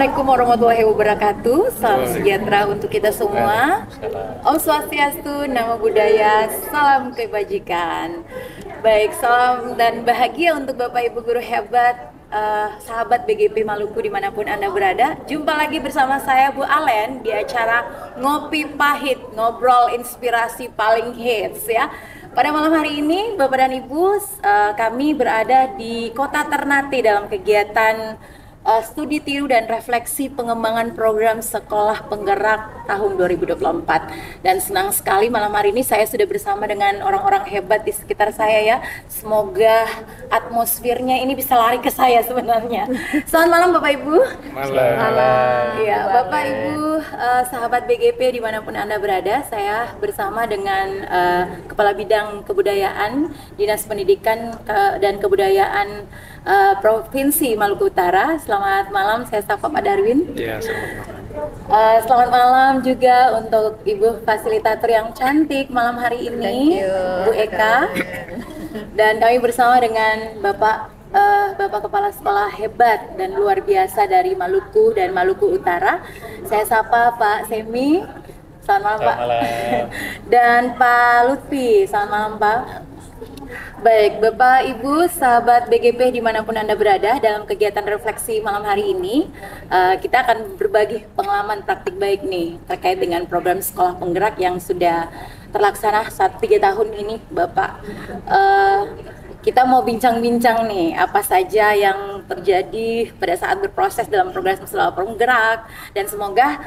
Assalamualaikum warahmatullahi wabarakatuh. Salam sejahtera untuk kita semua. Om Swastiastu, Namo Buddhaya, salam kebajikan. Baik, salam dan bahagia untuk Bapak Ibu guru hebat, sahabat BGP Maluku dimanapun Anda berada. Jumpa lagi bersama saya Bu Alen di acara Ngopi Pahit, ngobrol inspirasi paling hits ya. Pada malam hari ini, Bapak dan Ibu, kami berada di Kota Ternate dalam kegiatan studi tiru dan refleksi pengembangan program Sekolah Penggerak tahun 2024. Dan senang sekali malam hari ini saya sudah bersama dengan orang-orang hebat di sekitar saya ya. Semoga atmosfernya ini bisa lari ke saya sebenarnya. Selamat malam Bapak Ibu. Malam. Ya, Bapak Ibu, sahabat BGP dimanapun Anda berada, saya bersama dengan Kepala Bidang Kebudayaan Dinas Pendidikan dan Kebudayaan Provinsi Maluku Utara. Selamat malam, saya Safa Pak Darwin. Ya, selamat malam. Selamat malam juga untuk Ibu fasilitator yang cantik malam hari ini, Bu Eka. Dan kami bersama dengan Bapak Kepala Sekolah hebat dan luar biasa dari Maluku dan Maluku Utara. Saya sapa Pak Semi. Selamat malam Pak. Dan Pak Lutfi. Selamat malam Pak. Baik, Bapak, Ibu, sahabat BGP dimanapun Anda berada, dalam kegiatan refleksi malam hari ini, kita akan berbagi pengalaman praktik baik nih, terkait dengan program Sekolah Penggerak yang sudah terlaksana 3 tahun ini, Bapak. Kita mau bincang-bincang nih, apa saja yang terjadi pada saat berproses dalam program Sekolah Penggerak, dan semoga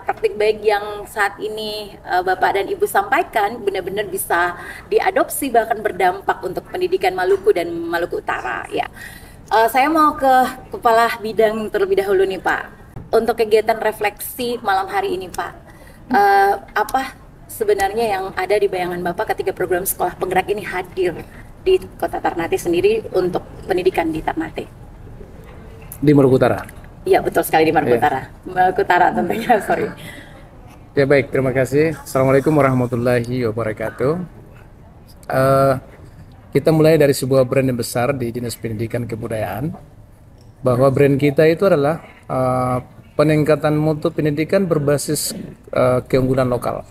praktik baik yang saat ini Bapak dan Ibu sampaikan benar-benar bisa diadopsi bahkan berdampak untuk pendidikan Maluku dan Maluku Utara ya. Saya mau ke Kepala Bidang terlebih dahulu nih Pak. Untuk kegiatan refleksi malam hari ini Pak, apa sebenarnya yang ada di bayangan Bapak ketika program Sekolah Penggerak ini hadir di Kota Ternate sendiri untuk pendidikan di Ternate? Di Maluku Utara? Iya, betul sekali di Maluku Utara. Maluku Utara tentunya, sorry. Ya baik, terima kasih. Assalamualaikum warahmatullahi wabarakatuh. Kita mulai dari sebuah brand yang besar di Dinas Pendidikan Kebudayaan, bahwa brand kita itu adalah peningkatan mutu pendidikan berbasis keunggulan lokal.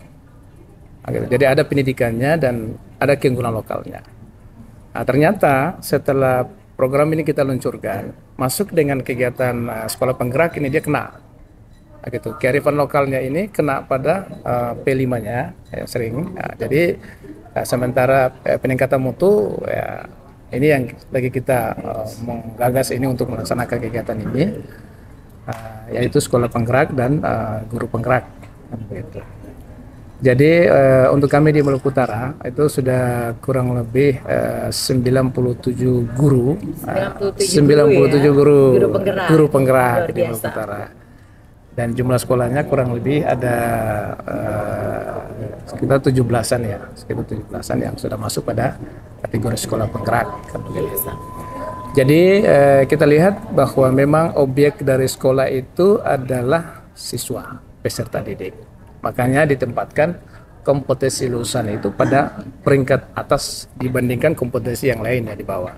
Jadi ada pendidikannya dan ada keunggulan lokalnya. Nah, ternyata setelah program ini kita luncurkan, masuk dengan kegiatan Sekolah Penggerak ini dia kena. Nah, gitu. Kearifan lokalnya ini kena pada P5-nya sering. Nah, jadi sementara peningkatan mutu ya, ini yang lagi kita menggagas ini untuk melaksanakan kegiatan ini, yaitu Sekolah Penggerak dan Guru Penggerak. Gitu. Jadi untuk kami di Maluku Utara itu sudah kurang lebih 97 guru, 97 guru penggerak di Maluku Utara. Dan jumlah sekolahnya kurang lebih ada sekitar 17-an ya, sekitar 17-an yang sudah masuk pada kategori sekolah penggerak. Jadi kita lihat bahwa memang objek dari sekolah itu adalah siswa, peserta didik. Makanya ditempatkan kompetensi lulusan itu pada peringkat atas dibandingkan kompetensi yang lain ya di bawah.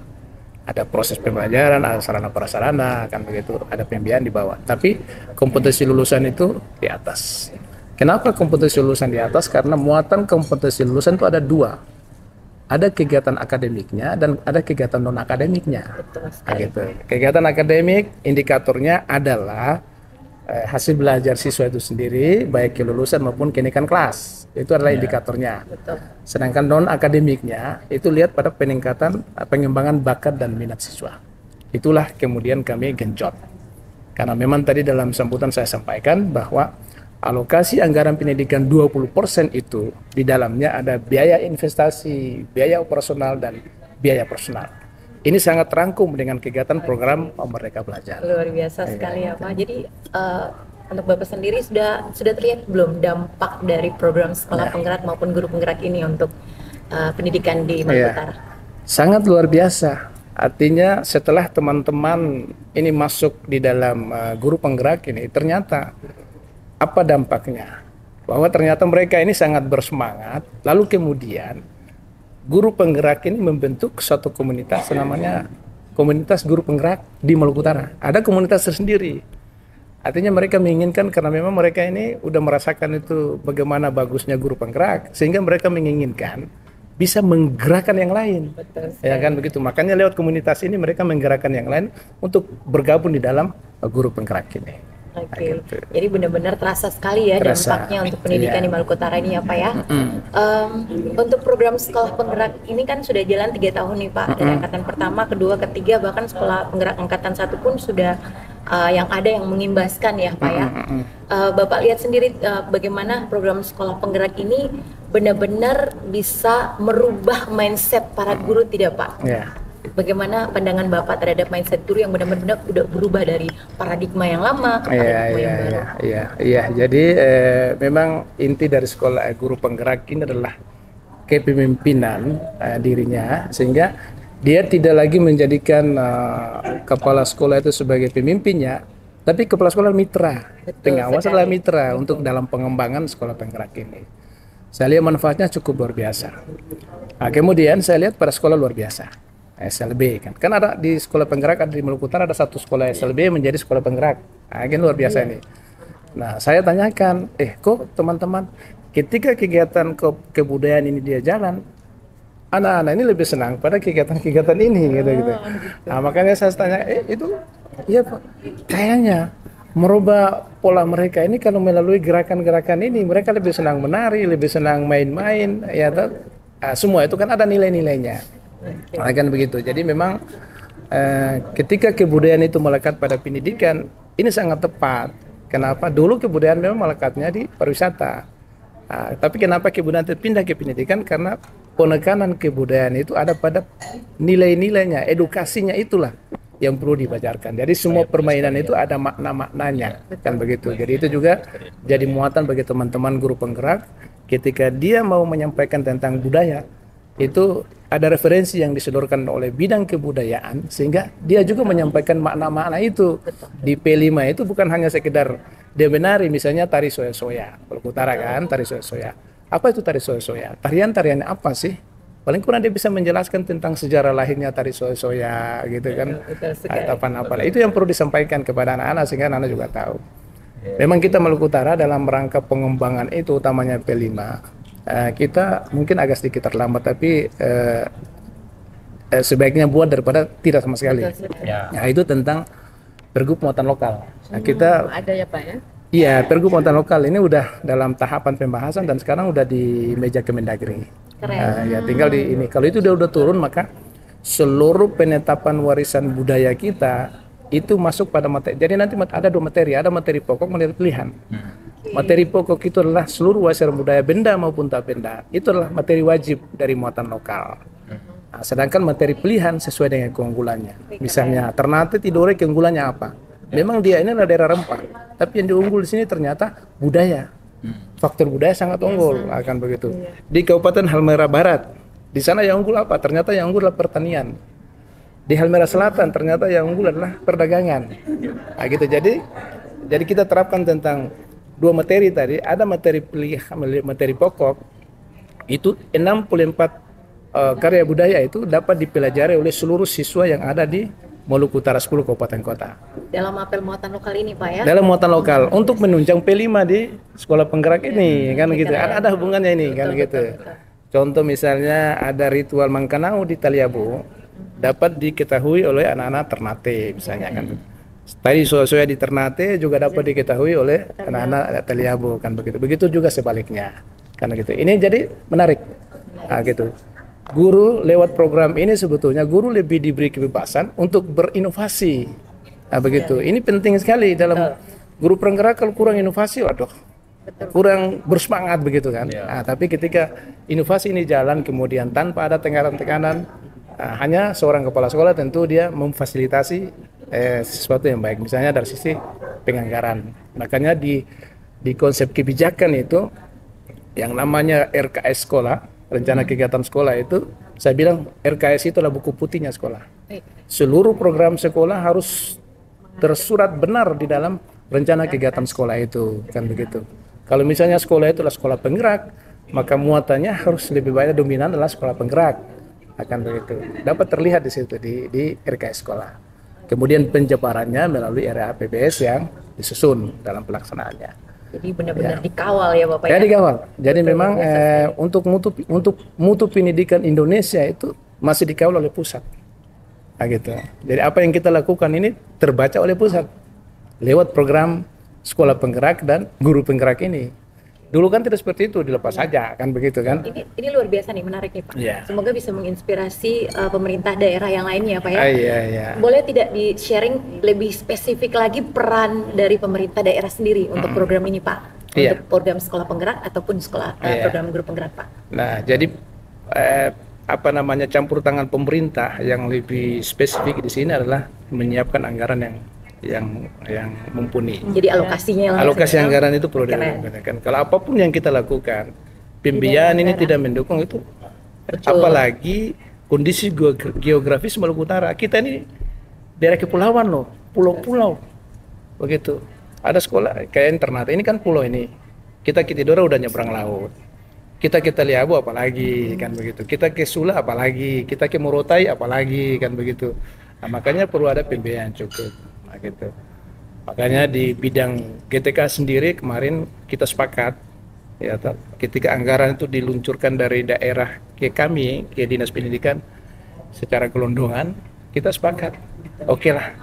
Ada proses pembelajaran, ada sarana prasarana, kan begitu, ada pembiayaan di bawah. Tapi kompetensi lulusan itu di atas. Kenapa kompetensi lulusan di atas? Karena muatan kompetensi lulusan itu ada dua. Ada kegiatan akademiknya dan ada kegiatan non akademiknya. Nah, gitu. Kegiatan akademik indikatornya adalah hasil belajar siswa itu sendiri, baik kelulusan maupun kenaikan kelas, itu adalah indikatornya. Sedangkan non akademiknya itu lihat pada peningkatan pengembangan bakat dan minat siswa. Itulah kemudian kami genjot, karena memang tadi dalam sambutan saya sampaikan bahwa alokasi anggaran pendidikan 20% itu di dalamnya ada biaya investasi, biaya operasional dan biaya personal. Ini sangat terangkum dengan kegiatan program Merdeka Belajar. Luar biasa sekali ya Pak. Jadi untuk Bapak sendiri sudah terlihat belum dampak dari program Sekolah Penggerak maupun Guru Penggerak ini untuk pendidikan di Maluku Utara? Sangat luar biasa. Artinya setelah teman-teman ini masuk di dalam Guru Penggerak ini, ternyata apa dampaknya? Bahwa ternyata mereka ini sangat bersemangat, lalu kemudian Guru Penggerak ini membentuk suatu komunitas namanya Komunitas Guru Penggerak di Maluku Utara. Ada komunitas tersendiri. Artinya mereka menginginkan karena memang mereka ini udah merasakan itu bagaimana bagusnya guru penggerak, sehingga mereka menginginkan bisa menggerakkan yang lain. Betul Ya kan begitu. Makanya lewat komunitas ini mereka menggerakkan yang lain untuk bergabung di dalam guru penggerak ini. Oke, Gitu. jadi benar-benar terasa sekali ya Terasa. dampaknya untuk pendidikan Iya. di Maluku Utara ini ya Pak ya. Untuk program sekolah penggerak ini kan sudah jalan 3 tahun nih Pak, dari angkatan pertama, kedua, ketiga, bahkan sekolah penggerak angkatan 1 pun sudah yang ada yang mengimbaskan ya Pak ya. Bapak lihat sendiri bagaimana program sekolah penggerak ini benar-benar bisa merubah mindset para guru tidak Pak? Ya. Bagaimana pandangan Bapak terhadap mindset guru yang benar-benar udah berubah dari paradigma yang lama ke paradigma yang baru? Iya. Jadi memang inti dari sekolah guru penggerak ini adalah kepemimpinan dirinya, sehingga dia tidak lagi menjadikan kepala sekolah itu sebagai pemimpinnya, tapi kepala sekolah mitra, pengawas adalah mitra untuk dalam pengembangan sekolah penggerak ini. Saya lihat manfaatnya cukup luar biasa. Nah, kemudian saya lihat pada sekolah luar biasa, SLB kan ada di sekolah penggerak, ada di Maluku Utara ada satu sekolah SLB menjadi sekolah penggerak. Nah, ini luar biasa ini. Nah, saya tanyakan, kok teman-teman ketika kegiatan kebudayaan ini dia jalan, anak-anak ini lebih senang pada kegiatan-kegiatan ini gitu. Nah, makanya saya tanya, itu iya Pak, kayaknya merubah pola mereka ini kalau melalui gerakan-gerakan ini, mereka lebih senang menari, lebih senang main-main, ya semua itu kan ada nilai-nilainya. Nah, kan begitu. Jadi memang ketika kebudayaan itu melekat pada pendidikan, ini sangat tepat. Kenapa? Dulu kebudayaan memang melekatnya di pariwisata. Tapi kenapa kebudayaan terpindah ke pendidikan? Karena penekanan kebudayaan itu ada pada nilai-nilainya, edukasinya itulah yang perlu dibajarkan. Jadi semua permainan itu ada makna-maknanya, kan begitu. Jadi itu juga jadi muatan bagi teman-teman guru penggerak ketika dia mau menyampaikan tentang budaya, itu ada referensi yang disodorkan oleh bidang kebudayaan, sehingga dia juga menyampaikan makna-makna itu. Di P5 itu bukan hanya sekedar dia menari, misalnya tari soya-soya, Maluku Utara kan, tari soya-soya. Apa itu tari soya-soya? Tarian-tariannya apa sih? Paling kurang dia bisa menjelaskan tentang sejarah lahirnya tari soya-soya gitu kan. Apa itu yang perlu disampaikan kepada anak-anak sehingga anak-anak juga tahu. Memang kita Maluku Utara dalam rangka pengembangan itu utamanya P5, kita mungkin agak sedikit terlambat, tapi sebaiknya buat daripada tidak sama sekali. Nah, itu tentang Pergub Muatan Lokal. Nah, kita ada ya Pak ya? Iya, Pergub Muatan Lokal ini udah dalam tahapan pembahasan dan sekarang udah di meja Kemendagri. Ya tinggal di ini. Kalau itu udah turun, maka seluruh penetapan warisan budaya kita itu masuk pada materi. Jadi nanti ada 2 materi, ada materi pokok, materi pilihan. Materi pokok itu adalah seluruh warisan budaya benda maupun tak benda. Itu adalah materi wajib dari muatan lokal. Nah, sedangkan materi pilihan sesuai dengan keunggulannya. Misalnya Ternate Tidore keunggulannya apa? Memang dia ini adalah daerah rempah, tapi yang diunggul di sini ternyata budaya. Faktor budaya sangat unggul, akan begitu. Di Kabupaten Halmahera Barat, di sana yang unggul apa? Ternyata yang unggul adalah pertanian. Di Halmahera Selatan ternyata yang unggul adalah perdagangan. Nah, gitu. Jadi kita terapkan tentang 2 materi tadi. Ada materi pilihan, materi pokok itu 64 karya budaya itu dapat dipelajari oleh seluruh siswa yang ada di Maluku Utara 10 kabupaten kota. Dalam apel muatan lokal ini Pak ya? Dalam muatan lokal untuk menunjang P5 di sekolah penggerak ini, kan gitu. Ada hubungannya ini, kan gitu. Contoh misalnya ada ritual Mangkanau di Taliabu dapat diketahui oleh anak-anak Ternate misalnya kan. Tadi soya-soya di Ternate juga dapat diketahui oleh anak-anak Taliabu, kan begitu. Begitu juga sebaliknya, kan gitu. Ini jadi menarik, gitu. Guru lewat program ini sebetulnya guru lebih diberi kebebasan untuk berinovasi. Nah, begitu. Ini penting sekali dalam guru penggerak. Kalau kurang inovasi, waduh, kurang bersemangat begitu kan. Nah, tapi ketika inovasi ini jalan kemudian tanpa ada tekanan-tekanan, hanya seorang kepala sekolah tentu dia memfasilitasi sesuatu yang baik. Misalnya dari sisi penganggaran. Makanya di konsep kebijakan itu yang namanya RKS sekolah, rencana kegiatan sekolah itu, saya bilang RKS itu adalah buku putihnya sekolah. Seluruh program sekolah harus tersurat benar di dalam rencana kegiatan sekolah itu, kan begitu. Kalau misalnya sekolah itu adalah sekolah penggerak, maka muatannya harus lebih banyak dominan adalah sekolah penggerak, akan begitu. Dapat terlihat di situ di RKS sekolah. Kemudian penjabarannya melalui RAPBS yang disusun dalam pelaksanaannya. Jadi benar-benar dikawal ya Bapak Ya, ya. dikawal. Jadi memang untuk mutu pendidikan Indonesia itu masih dikawal oleh pusat. Nah, gitu. Jadi apa yang kita lakukan ini terbaca oleh pusat lewat program sekolah penggerak dan guru penggerak ini. Dulu kan tidak seperti itu, dilepas saja kan begitu kan. Ini luar biasa nih, menarik nih Pak. Iya. Semoga bisa menginspirasi pemerintah daerah yang lainnya Pak ya. Iya. Boleh tidak di-sharing lebih spesifik lagi peran dari pemerintah daerah sendiri untuk program ini Pak? Iya. Untuk program sekolah penggerak ataupun program guru penggerak Pak? Nah, jadi campur tangan pemerintah yang lebih spesifik di sini adalah menyiapkan anggaran yang mumpuni. Jadi alokasinya Alokasi anggaran itu perlu digunakan. Kalau apapun yang kita lakukan, pembiayaan ini tidak mendukung itu. Betul. Apalagi kondisi geografis Maluku Utara. Kita ini daerah kepulauan loh, pulau-pulau. Begitu. Ada sekolah kayak Ternate ini kan pulau ini. Kita ke Tidore udah nyebrang laut. Kita ke Taliabu apalagi kan begitu. Kita ke Sula apalagi, kita ke Morotai apalagi kan begitu. Nah, makanya perlu ada pembiayaan cukup. Nah, gitu. Makanya di bidang GTK sendiri kemarin kita sepakat ya ketika anggaran itu diluncurkan dari daerah ke kami ke Dinas Pendidikan secara gelondongan, kita sepakat oke lah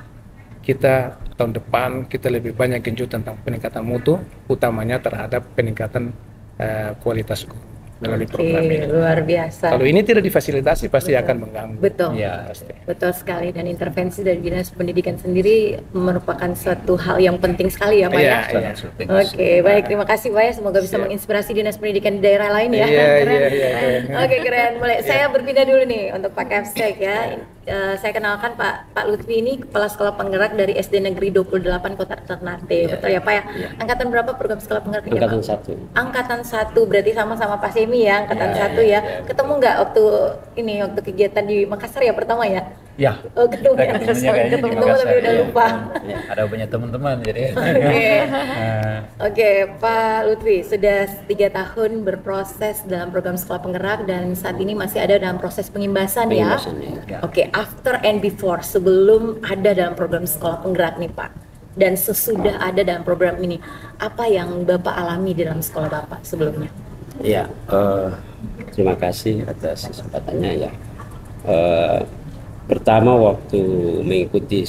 kita tahun depan kita lebih banyak genjot tentang peningkatan mutu, utamanya terhadap peningkatan kualitas guru melalui program ini. Luar biasa. Kalau ini tidak difasilitasi pasti akan mengganggu. Betul. Ya, pasti. Betul sekali, dan intervensi dari Dinas Pendidikan sendiri merupakan suatu hal yang penting sekali ya Pak ya. Iya. Oke, baik, terima kasih Pak ya, semoga bisa menginspirasi Dinas Pendidikan di daerah lain ya. Iya. Oke, keren. Boleh saya berpindah dulu nih untuk Pak Kapsek ya. Saya kenalkan Pak Lutfi ini Kepala Sekolah Penggerak dari SD Negeri 28 Kota Ternate. Betul ya Pak ya? Angkatan berapa program sekolah penggerak ini? Angkatan 1. Angkatan 1, berarti sama-sama Pak Semi ya, angkatan 1 ya. Ketemu nggak waktu kegiatan di Makassar ya pertama ya? Ya. Oh, ketemu ya. Ketemu tapi udah lupa. Ya, ada punya teman-teman jadi. Oke, Pak Lutfi sudah 3 tahun berproses dalam program sekolah penggerak dan saat ini masih ada dalam proses pengimbasan ya. Oke, after and before, sebelum ada dalam program sekolah penggerak nih Pak, dan sesudah ada dalam program ini, apa yang Bapak alami di dalam sekolah Bapak sebelumnya? Ya, terima kasih atas kesempatannya ya. Pertama waktu mengikuti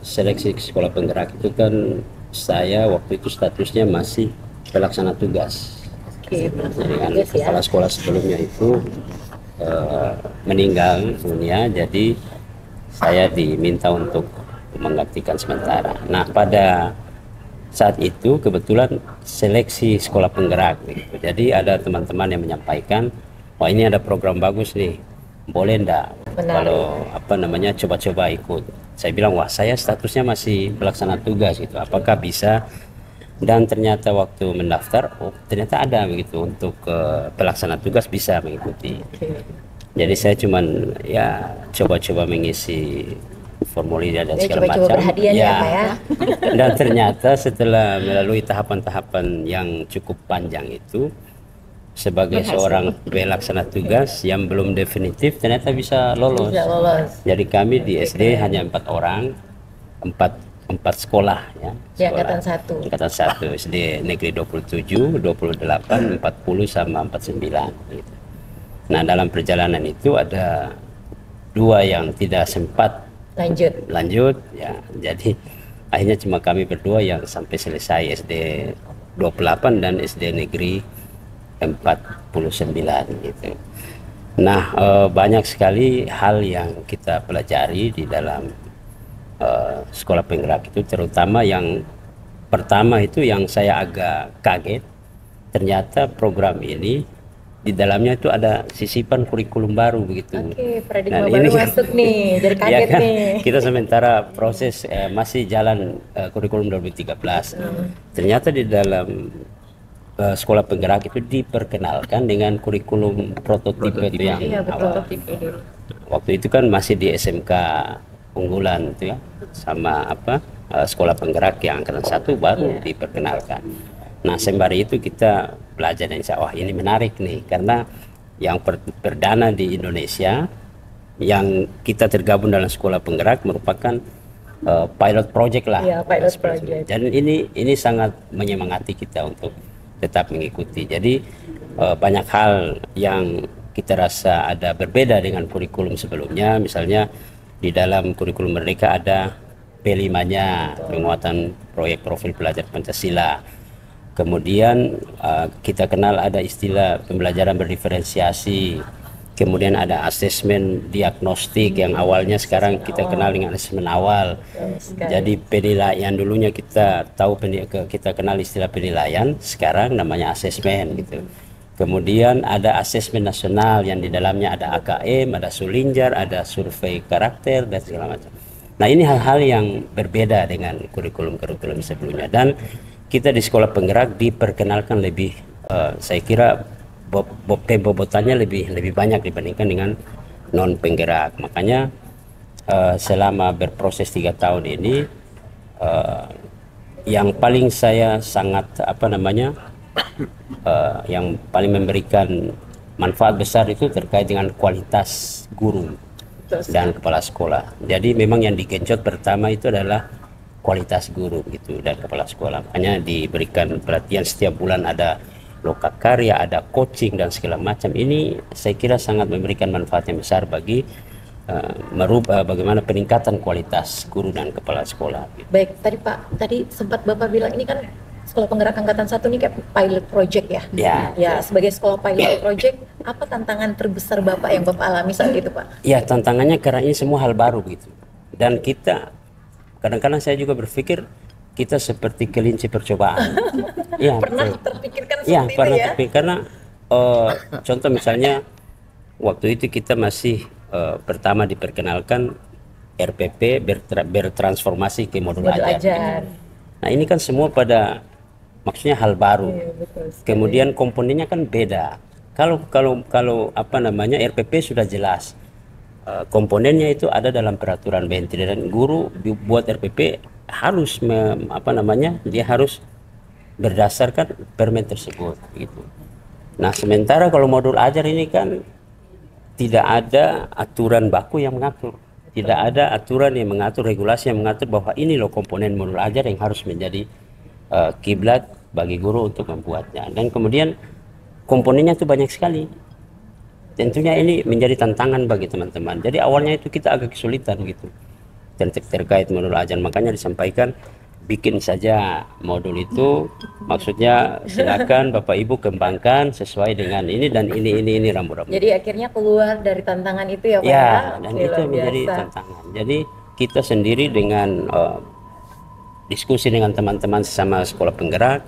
seleksi sekolah penggerak itu kan saya waktu itu statusnya masih pelaksana tugas. Oke, Jadi kan kepala sekolah sebelumnya itu meninggal dunia, jadi saya diminta untuk menggantikan sementara. Nah, pada saat itu kebetulan seleksi sekolah penggerak gitu. Jadi ada teman-teman yang menyampaikan, wah ini ada program bagus nih, boleh enggak kalau coba-coba ikut. Saya bilang, wah saya statusnya masih pelaksana tugas gitu, apakah bisa? Dan ternyata waktu mendaftar, ternyata ada begitu untuk pelaksana tugas bisa mengikuti. Jadi saya cuman ya coba-coba mengisi formulir dan segala macam. Berhadiah ya Pak ya. Dan ternyata setelah melalui tahapan-tahapan yang cukup panjang itu, sebagai seorang pelaksana tugas yang belum definitif ternyata bisa lolos. Jadi kami di SD hanya 4 orang, 4 sekolah ya. Angkatan 1. Angkatan 1 SD Negeri 27, 28, 40 sama 49 gitu. Nah, dalam perjalanan itu ada 2 yang tidak sempat lanjut ya. Jadi akhirnya cuma kami berdua yang sampai selesai SD 28 dan SD Negeri 49 gitu. Nah, banyak sekali hal yang kita pelajari di dalam sekolah penggerak itu, terutama yang pertama itu yang saya agak kaget, ternyata program ini di dalamnya itu ada sisipan kurikulum baru begitu. Oke, paradigma baru masuk nih, jadi kaget ya kan? nih. Kita sementara proses masih jalan kurikulum 2013. Ternyata di dalam sekolah penggerak itu diperkenalkan dengan kurikulum prototipe yang awal. Waktu itu kan masih di SMK unggulan itu ya, sama sekolah penggerak yang angkatan 1 baru diperkenalkan. Nah, sembari itu kita belajar dan wah ini menarik nih, karena yang perdana di Indonesia yang kita tergabung dalam sekolah penggerak merupakan pilot project lah. Ya, pilot project. Dan ini sangat menyemangati kita untuk tetap mengikuti. Jadi banyak hal yang kita rasa ada berbeda dengan kurikulum sebelumnya. Misalnya di dalam kurikulum Merdeka ada P5-nya, penguatan proyek profil pelajar Pancasila. Kemudian kita kenal ada istilah pembelajaran berdiferensiasi. Kemudian ada asesmen diagnostik yang awalnya sekarang kita kenal dengan asesmen awal. Jadi penilaian dulunya kita tahu, kita kenal istilah penilaian, sekarang namanya asesmen gitu. Kemudian ada asesmen nasional yang di dalamnya ada AKM, ada Sulinjar, ada survei karakter dan segala macam. Nah, ini hal-hal yang berbeda dengan kurikulum-kurikulum sebelumnya, dan kita di sekolah penggerak diperkenalkan lebih, saya kira bobotannya lebih banyak dibandingkan dengan non penggerak. Makanya selama berproses 3 tahun ini, yang paling saya sangat yang paling memberikan manfaat besar itu terkait dengan kualitas guru dan kepala sekolah. Jadi memang yang digenjot pertama itu adalah kualitas guru gitu dan kepala sekolah. Makanya diberikan perhatian, setiap bulan ada loka karya, ada coaching dan segala macam. Ini saya kira sangat memberikan manfaat yang besar bagi merubah bagaimana peningkatan kualitas guru dan kepala sekolah. Baik, tadi sempat Bapak bilang ini kan Sekolah Penggerak Angkatan 1 ini kayak pilot project ya? Ya, sebagai sekolah pilot project, apa tantangan terbesar Bapak yang Bapak alami saat itu, Pak? Ya, tantangannya karena ini semua hal baru gitu. Dan kita, kadang-kadang saya juga berpikir, kita seperti kelinci percobaan. Ya, pernah terpikirkan seperti ya, itu pernah ya? karena contoh misalnya, waktu itu kita masih pertama diperkenalkan RPP bertransformasi ke modul ajar. Nah, ini kan semua maksudnya hal baru. Iya, betul sekali. Kemudian komponennya kan beda. Kalau RPP sudah jelas. Komponennya itu ada dalam peraturan BNT, dan guru buat RPP harus dia harus berdasarkan permen tersebut gitu. Nah, sementara kalau modul ajar ini kan tidak ada aturan baku yang mengatur. Tidak ada aturan yang mengatur, regulasi yang mengatur bahwa ini loh komponen modul ajar yang harus menjadi kiblat bagi guru untuk membuatnya. Dan kemudian komponennya itu banyak sekali. Tentunya ini menjadi tantangan bagi teman-teman. Jadi awalnya itu kita agak kesulitan gitu terkait modul ajar. Makanya disampaikan bikin saja modul itu, maksudnya silakan Bapak Ibu kembangkan sesuai dengan ini dan ini rambu-rambu. Jadi akhirnya keluar dari tantangan itu ya Pak? Ya, dan itu menjadi tantangan. Jadi kita sendiri dengan diskusi dengan teman-teman sesama sekolah penggerak,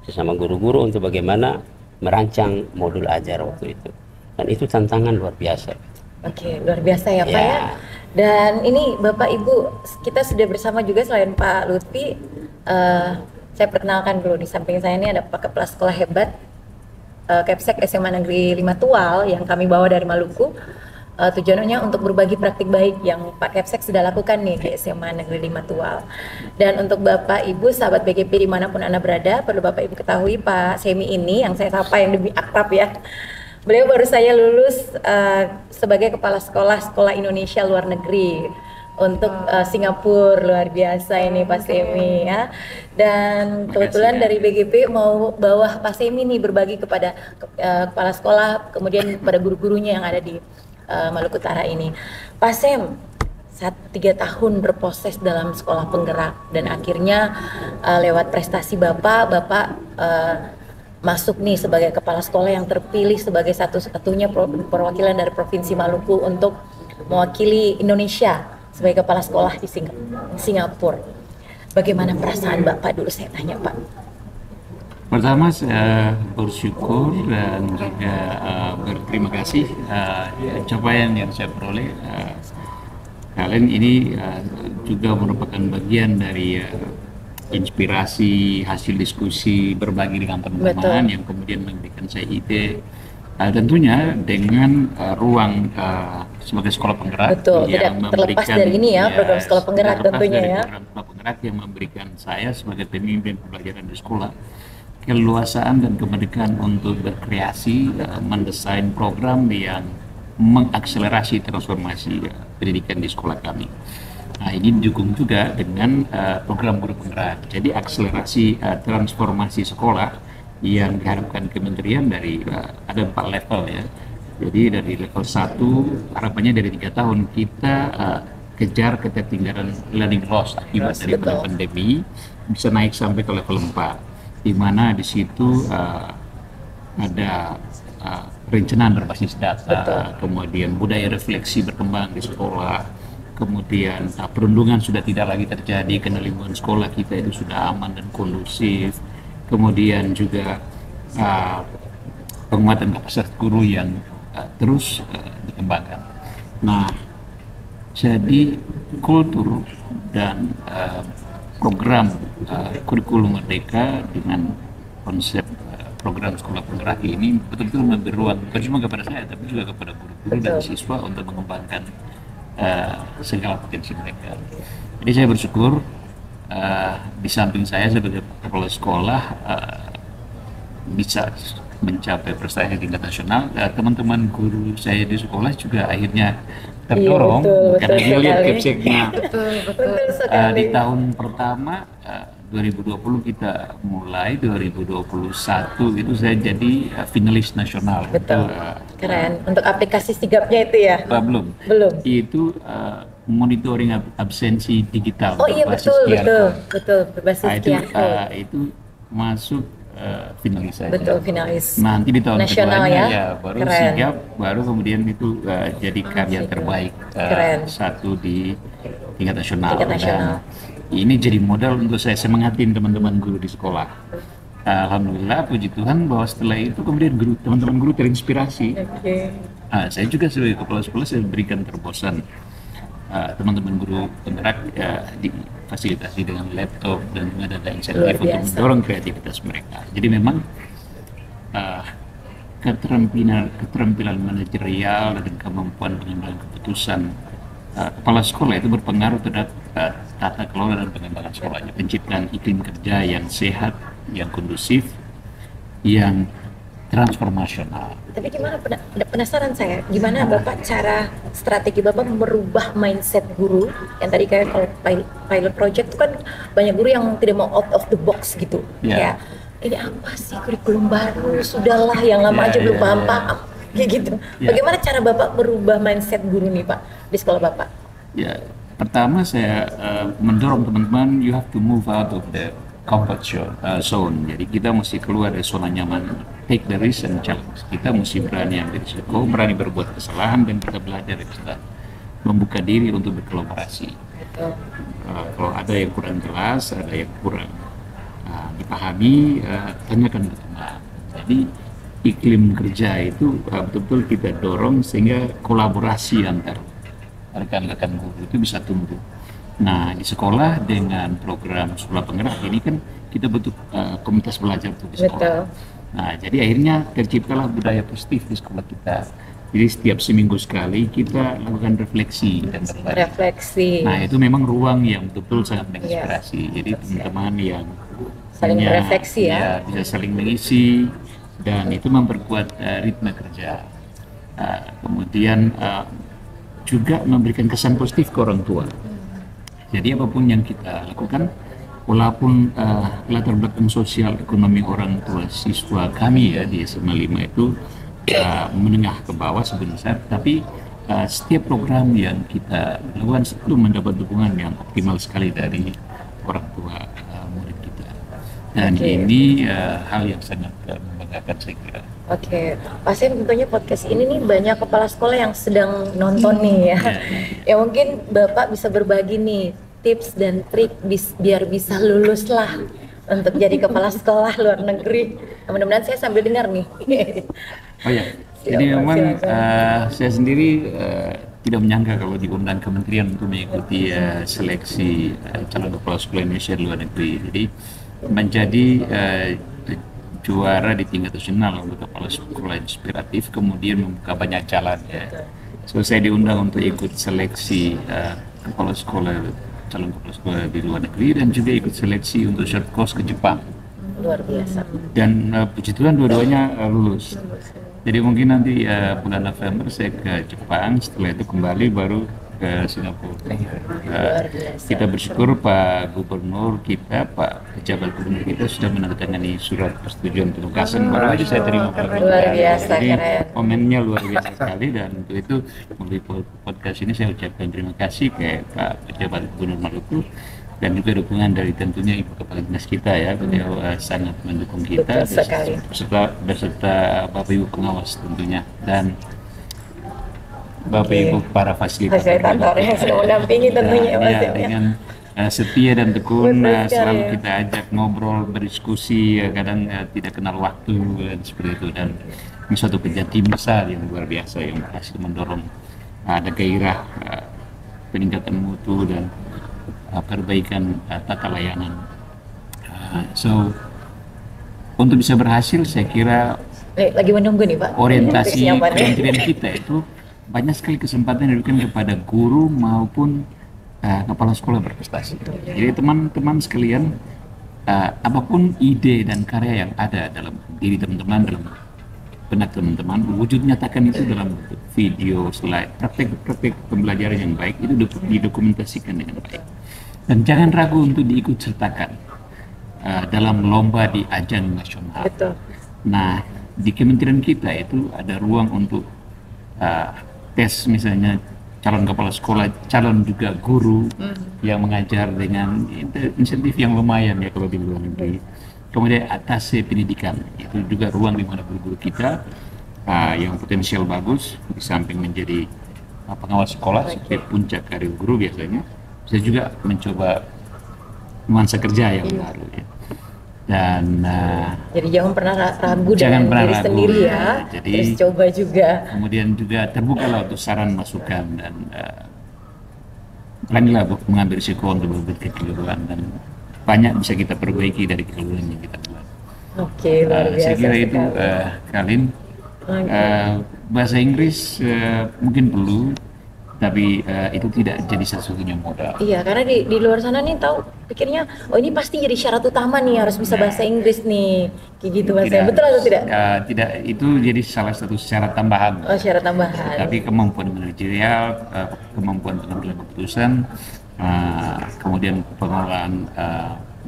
sesama guru-guru untuk bagaimana merancang modul ajar waktu itu. Dan itu tantangan luar biasa. Oke, luar biasa ya Pak ya. Dan ini Bapak Ibu, kita sudah bersama juga selain Pak Lutfi, saya perkenalkan dulu, di samping saya ini ada Pak Kepala Sekolah Hebat Kepsek SMA Negeri 5 Tual yang kami bawa dari Maluku. Tujuannya untuk berbagi praktik baik yang Pak Kepsek sudah lakukan nih di SMA Negeri 5 Tual. Dan untuk Bapak Ibu, sahabat BGP dimanapun Anda berada, perlu Bapak Ibu ketahui Pak Semi ini yang saya sapa yang lebih akrab ya. Beliau baru saya lulus sebagai Kepala Sekolah Indonesia Luar Negeri untuk Singapura. Luar biasa ini Pak Semi ya. Dan kebetulan dari BGP mau bawa Pak Semi nih berbagi kepada kepala sekolah, kemudian kepada guru-gurunya yang ada di Maluku Utara ini. Pak Sem, 3 tahun berproses dalam sekolah penggerak dan akhirnya lewat prestasi Bapak masuk nih sebagai kepala sekolah yang terpilih sebagai satu-satunya perwakilan dari Provinsi Maluku untuk mewakili Indonesia sebagai kepala sekolah di Singapura. Bagaimana perasaan Bapak dulu, saya tanya Pak? Pertama saya bersyukur dan juga berterima kasih pencapaian yang saya peroleh. Kalian ini juga merupakan bagian dari inspirasi, hasil diskusi, berbagi dengan teman-teman yang kemudian memberikan saya ide. Tentunya dengan ruang sebagai sekolah penggerak. Betul, yang tidak terlepas dari ini ya, program sekolah penggerak tentunya ya. Program sekolah penggerak yang memberikan saya sebagai pemimpin pembelajaran di sekolah keleluasaan dan kemerdekaan untuk berkreasi, mendesain program yang mengakselerasi transformasi pendidikan di sekolah kami. Nah, ini didukung juga dengan program guru penggerak. Jadi akselerasi transformasi sekolah yang diharapkan kementerian dari ada 4 level ya. Jadi dari level 1 harapannya dari 3 tahun kita kejar ketertinggalan learning loss akibat dari pandemi bisa naik sampai ke level 4, di mana di situ ada perencanaan berbasis data, kemudian budaya refleksi berkembang di sekolah. Kemudian perundungan sudah tidak lagi terjadi karena lingkungan sekolah kita itu sudah aman dan kondusif. Kemudian juga penguatan kapasitas guru yang terus dikembangkan. Nah, jadi kultur dan program kurikulum merdeka dengan konsep program sekolah penggerak ini betul-betul memberi ruang bukan cuma kepada saya tapi juga kepada guru-guru dan siswa untuk mengembangkan segala potensi mereka. Jadi saya bersyukur di samping saya sebagai kepala sekolah bisa mencapai prestasi tingkat nasional. Teman-teman guru saya di sekolah juga akhirnya terdorong karena dia lihat capseknya. Di tahun pertama 2020 kita mulai, 2021 itu saya jadi finalis nasional. Betul. Keren. Untuk aplikasi sigapnya itu ya? Belum. Itu monitoring absensi digital. Oh iya betul. Berbasis QR. Itu masuk finalis saja. Betul, finalis. Nanti di tahun nasional keduanya ya? Baru Keren. sigap, baru kemudian itu jadi karya terbaik satu di tingkat nasional. Dan ini jadi modal untuk saya semangatin teman-teman guru di sekolah. Alhamdulillah, puji Tuhan bahwa setelah itu kemudian teman-teman guru terinspirasi. Saya juga sebagai kepala sekolah saya berikan terobosan. Teman-teman guru penggerak difasilitasi dengan laptop dan ada insentif untuk mendorong kreativitas mereka. Jadi memang keterampilan manajerial dan kemampuan pengambilan keputusan kepala sekolah itu berpengaruh terhadap tata kelola dan pengembangan sekolahnya, penciptaan iklim kerja yang sehat, yang kondusif, yang transformasional. Tapi gimana, penasaran saya, gimana Bapak cara strategi Bapak merubah mindset guru yang tadi kayak kalau pilot project itu kan banyak guru yang tidak mau out of the box gitu. Ya, ini apa sih kurikulum baru, sudahlah yang lama aja belum paham-paham kayak gitu. Bagaimana cara Bapak merubah mindset guru nih Pak di sekolah Bapak? Ya, pertama saya mendorong teman-teman, you have to move out of the comfort zone. Jadi kita mesti keluar dari zona nyaman, take the risk and challenge. Kita mesti berani ambil risiko, berani berbuat kesalahan, dan kita belajar dari kesalahan, membuka diri untuk berkolaborasi. Kalau ada yang kurang jelas, ada yang kurang dipahami, tanyakan ke teman. Jadi iklim kerja itu betul-betul kita dorong sehingga kolaborasi antar rekan-rekan guru itu bisa tumbuh. Nah, di sekolah dengan program sekolah penggerak ini kan kita butuh komunitas belajar tuh di sekolah. Nah, jadi akhirnya terciptalah budaya positif di sekolah kita. Jadi setiap seminggu sekali kita lakukan refleksi dan berbagi. Nah, itu memang ruang yang betul sangat menginspirasi. Jadi teman-teman yang saling refleksi bisa saling mengisi dan itu memperkuat ritme kerja. Kemudian juga memberikan kesan positif ke orang tua. Jadi apapun yang kita lakukan, walaupun latar belakang sosial ekonomi orang tua siswa kami ya di SMA 5 itu menengah ke bawah sebenarnya, tapi setiap program yang kita lakukan itu mendapat dukungan yang optimal sekali dari orang tua murid kita. Dan ini hal yang sangat membanggakan saya kira. Pasti tentunya podcast ini nih banyak kepala sekolah yang sedang nonton nih ya. Ya mungkin Bapak bisa berbagi nih tips dan trik biar bisa lulus lah untuk jadi kepala sekolah luar negeri. Mudah-mudahan saya sambil dengar nih. Jadi memang saya sendiri tidak menyangka kalau diundang kementerian untuk mengikuti seleksi calon kepala sekolah Indonesia di luar negeri. Jadi menjadi juara di tingkat nasional untuk kepala sekolah inspiratif, kemudian membuka banyak jalan ya. So saya diundang untuk ikut seleksi kepala sekolah, calon kepala sekolah di luar negeri, dan juga ikut seleksi untuk short course ke Jepang. Luar biasa. Dan puji Tuhan dua-duanya lulus. Jadi mungkin nanti bulan November saya ke Jepang, setelah itu kembali baru ke Singapura. Kita bersyukur Pak Gubernur kita, Pak pejabat gubernur kita sudah menandatangani surat persetujuan penugasan. Baru aja saya terima Pak. Luar biasa, Jadi keren. momennya luar biasa sekali, dan untuk itu melalui podcast ini saya ucapkan terima kasih ke Pak pejabat gubernur Maluku, dan juga dukungan dari tentunya Ibu Kepala Dinas kita ya, beliau sangat mendukung kita beserta Bapak Ibu pengawas tentunya, dan Bapak Ibu para fasilitator yang sudah mendampingi tentunya Mas ya. Dengan setia dan tekun selalu kita ajak ngobrol, berdiskusi, kadang tidak kenal waktu dan seperti itu, dan ini suatu kerja tim besar yang luar biasa yang berhasil mendorong ada gairah peningkatan mutu dan perbaikan tata layanan. So untuk bisa berhasil saya kira lagi menunggu nih Pak. Orientasi kementerian kita itu banyak sekali kesempatan yang diberikan kepada guru maupun kepala sekolah berprestasi. Jadi teman-teman sekalian, apapun ide dan karya yang ada dalam diri teman-teman, dalam benak teman-teman, wujud nyatakan itu dalam bentuk video, slide, praktek-praktek pembelajaran yang baik itu didokumentasikan dengan baik. Dan jangan ragu untuk diikut sertakan dalam lomba di ajang nasional. Betul. Nah, di kementerian kita itu ada ruang untuk tes misalnya calon kepala sekolah, calon juga guru yang mengajar dengan insentif yang lumayan ya kalau di luar negeri. Kemudian atase pendidikan, itu juga ruang di mana guru-guru kita yang potensial bagus, di samping menjadi pengawas sekolah sebagai puncak karir guru biasanya, bisa juga mencoba nuansa kerja yang baru ya. Dan jadi jangan pernah ragu dengan diri sendiri ya. Jadi, terus coba juga. Kemudian juga terbukalah untuk saran masukan, dan beranilah mengambil risiko untuk berbuat kekeliruan, dan banyak bisa kita perbaiki dari kekeliruan yang kita buat. Oke, luar biasa. Saya kira itu Kalin. Bahasa Inggris mungkin perlu, tapi itu tidak jadi satu-satunya modal. Iya, karena di luar sana nih tahu pikirnya, oh ini pasti jadi syarat utama nih harus bisa bahasa Inggris nih, kayak gitu bahasa. Betul atau tidak? Tidak, itu jadi salah satu syarat tambahan. Oh, syarat tambahan. Tapi kemampuan manajerial, kemampuan pengambilan keputusan, kemudian pengelolaan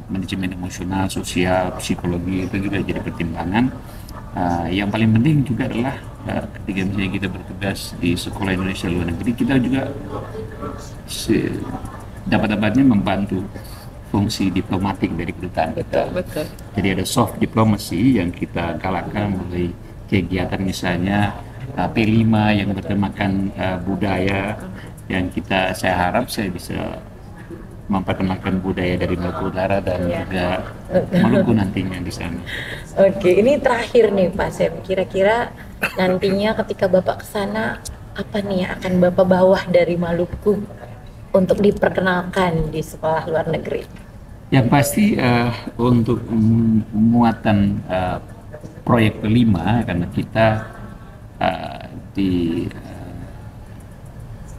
manajemen emosional, sosial, psikologi itu juga jadi pertimbangan. Yang paling penting juga adalah ketika misalnya kita bertugas di sekolah Indonesia luar negeri, kita juga dapat-dapatnya membantu fungsi diplomatik dari kedutaan kita. Betul. Jadi ada soft diplomacy yang kita galakkan melalui kegiatan misalnya P5 yang bertemakan budaya, yang saya harap saya bisa memperkenalkan budaya dari Maluku Utara dan juga Maluku nantinya di sana. Oke, ini terakhir nih Pak Sem, kira-kira nantinya ketika Bapak kesana apa nih yang akan Bapak bawa dari Maluku untuk diperkenalkan di sekolah luar negeri? Yang pasti untuk muatan proyek kelima, karena kita di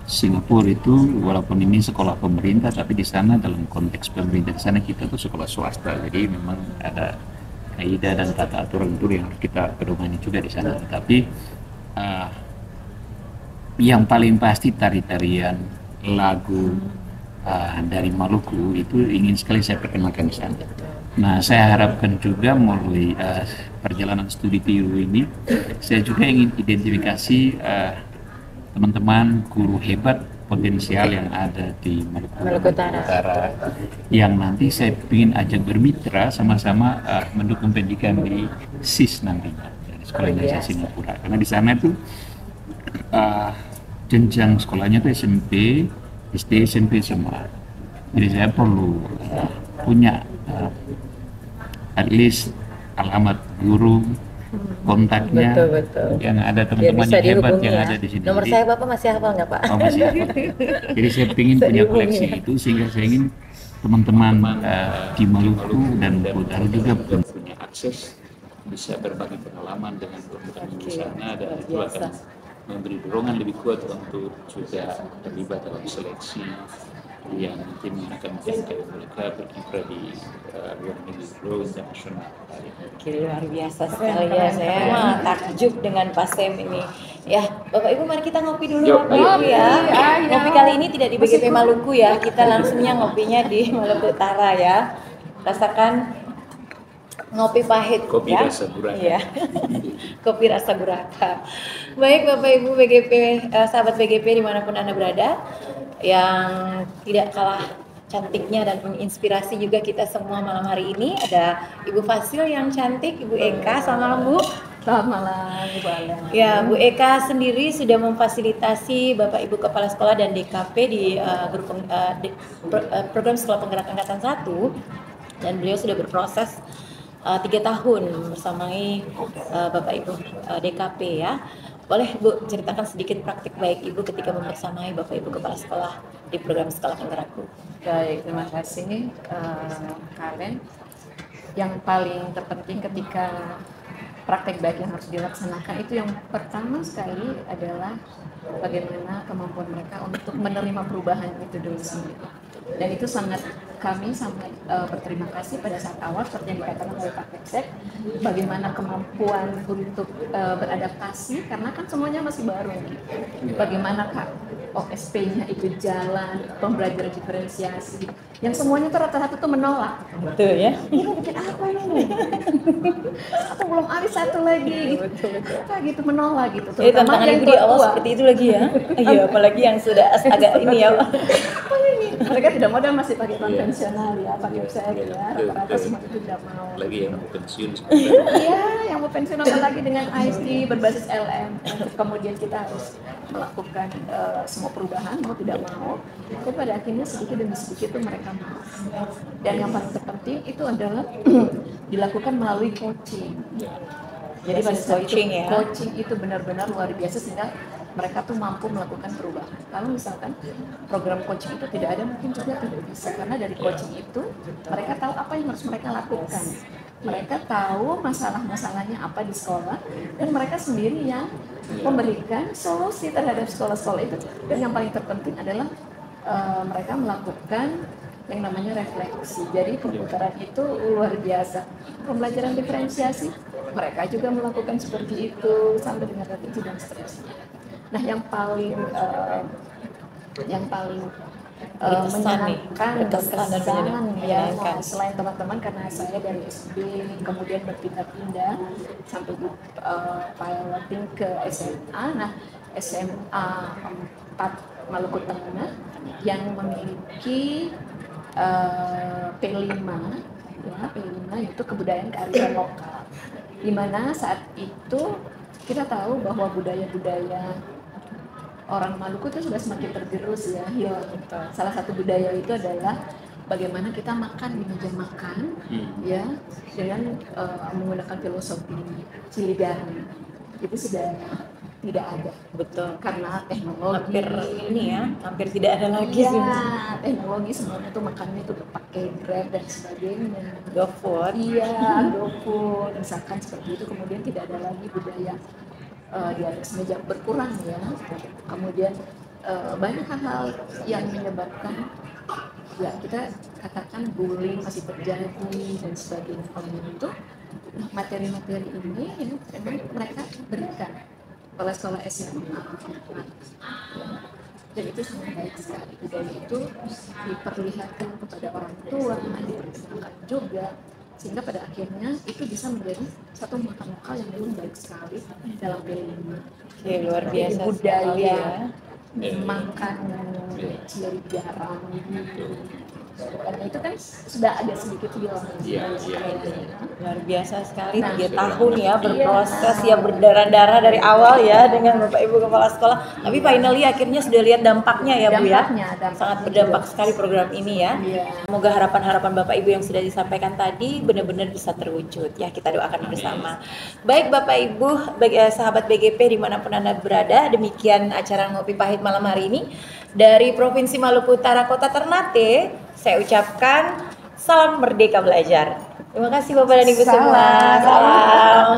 Singapura itu walaupun ini sekolah pemerintah, tapi di sana dalam konteks pemerintah di sana kita tuh sekolah swasta, jadi memang ada kaidah dan tata aturan itu yang harus kita pedomani juga di sana. Tapi yang paling pasti tari-tarian, lagu dari Maluku itu ingin sekali saya perkenalkan di sana. Nah, saya harapkan juga melalui perjalanan studi TIRU ini, saya juga ingin identifikasi teman-teman guru hebat potensial yang ada di Maluku Utara, yang nanti saya ingin ajak bermitra sama-sama mendukung pendidikan di SIS nantinya, di Sekolah Indonesia Singapura, karena di sana itu jenjang sekolahnya itu SMP, SD, SMP semua. Jadi saya perlu punya at least alamat guru, kontaknya, betul. Yang ada teman-teman yang hebat yang ada di sini. Nomor saya Bapak masih hafal nggak Pak? Oh, masih hafal. Jadi saya ingin punya koleksi itu, sehingga saya ingin teman-teman di Maluku dan Utara juga punya akses, bisa berbagi pengalaman dengan teman-teman di sana, dan itu akan memberi dorongan lebih kuat untuk juga terlibat dalam seleksi yang nanti mengakibatkan mereka berkiprah di luar negeri, go internasional. Oke, luar biasa sekali ya, saya mah takjub dengan Pak Sem ini. Ya, Bapak Ibu mari kita ngopi dulu Yuk, Bapak Ibu ya. Ngopi kali ini tidak di BGP Maluku ya, kita langsungnya ngopinya di Maluku Utara ya. Rasakan ngopi pahit Kopi ya. rasa buraka. Iya. Kopi rasa buraka. Baik Bapak Ibu BGP, sahabat BGP dimanapun Anda berada, yang tidak kalah cantiknya dan menginspirasi juga kita semua malam hari ini ada Ibu Fasil yang cantik, Ibu Eka. Selamat malam Bu. Selamat malam Ibu Ala. Ya, Bu Eka sendiri sudah memfasilitasi Bapak Ibu Kepala Sekolah dan DKP di program Sekolah Penggerak Angkatan 1, dan beliau sudah berproses 3 tahun bersamai Bapak Ibu DKP ya. Boleh Bu ceritakan sedikit praktik baik Ibu ketika membersamai Bapak Ibu Kepala Sekolah di program Sekolah Penggerak Bu. Baik, terima kasih Karen. Yang paling terpenting ketika praktek baik yang harus dilaksanakan itu yang pertama sekali adalah bagaimana kemampuan mereka untuk menerima perubahan itu dulu sendiri. Dan itu kami sangat berterima kasih pada saat awal seperti yang dikatakan oleh Pak Keksek, bagaimana kemampuan untuk beradaptasi karena kan semuanya masih baru gitu. Bagaimana OSP-nya itu jalan, pembelajaran diferensiasi, yang semuanya tuh rata-rata tuh menolak. Betul ya. Ini bikin apa ini? Atau belum ada satu lagi gitu. Apa gitu menolak gitu. Jadi tantangan Ibu di awal seperti itu lagi ya. Iya, apalagi yang sudah agak ini ya. Apa ini? Mereka tidak modal, masih pakai konvensional ya, pakai website ya. Rata-rata semua itu tidak mau. Lagi yang mau pensiun sebenarnya. Iya, yang mau pensiun apalagi dengan ICT berbasis LM. Kemudian kita harus melakukan semua perubahan, mau tidak mau. Tapi pada akhirnya sedikit demi sedikit itu mereka mau. Dan yang paling terpenting itu adalah dilakukan melalui coaching. Jadi pada saat coaching itu, ya. coaching itu benar-benar luar biasa sehingga mereka tuh mampu melakukan perubahan. Kalau misalkan program coaching itu tidak ada, mungkin juga tidak bisa, karena dari coaching itu mereka tahu apa yang harus mereka lakukan. Mereka tahu masalah-masalahnya apa di sekolah, dan mereka sendiri yang memberikan solusi terhadap sekolah-sekolah itu. Dan yang paling terpenting adalah mereka melakukan yang namanya refleksi. Jadi perputaran itu luar biasa. Pembelajaran diferensiasi, mereka juga melakukan seperti itu sampai dengan refleksi dan seterusnya. Nah, yang paling menyenangkan, berkesan dan menyenangkan. selain teman-teman, karena saya dari SD kemudian berpindah-pindah sampai piloting ke SMA. Nah, SMA 4 Maluku Tengah yang memiliki P5 ya, P5 itu kebudayaan kearifan lokal, di mana saat itu kita tahu bahwa budaya-budaya orang Maluku itu sudah semakin tergerus ya, hilang. Salah satu budaya itu adalah bagaimana kita makan di meja makan ya, dengan menggunakan filosofi Ciligari. Itu sudah tidak ada. Betul. Karena teknologi hampir tidak ada lagi sih. ya, teknologi semuanya tuh makannya tuh pakai Grab dan sebagainya. GoFood. Iya, GoFood misalkan seperti itu, kemudian tidak ada lagi budaya di atas meja, berkurang ya. Kemudian banyak hal-hal yang menyebabkan ya kita katakan bullying masih terjadi dan sebagainya. Kemudian itu materi-materi ini yang memang mereka berikan oleh sekolah SMA. Dan itu sangat baik sekali. Budaya itu diperlihatkan kepada orang tua, diperkenalkan juga, sehingga pada akhirnya itu bisa menjadi satu makan lokal yang memang baik sekali dalam P5. Oke, luar biasa budaya ya. makan ciri garam karena itu kan sudah ada sedikit hilang. Luar biasa sekali, Nah, 3 tahun ya berproses ya, berdarah-darah dari awal ya dengan Bapak Ibu Kepala Sekolah. Tapi finally akhirnya sudah lihat dampaknya ya Bu ya. Sangat berdampak sekali program ini ya. Semoga harapan-harapan Bapak Ibu yang sudah disampaikan tadi benar-benar bisa terwujud ya, kita doakan bersama. Baik Bapak Ibu, sahabat BGP dimanapun Anda berada, demikian acara Ngopi Pahit malam hari ini dari Provinsi Maluku Utara, Kota Ternate. Saya ucapkan salam merdeka belajar. Terima kasih Bapak dan Ibu semua. Salam.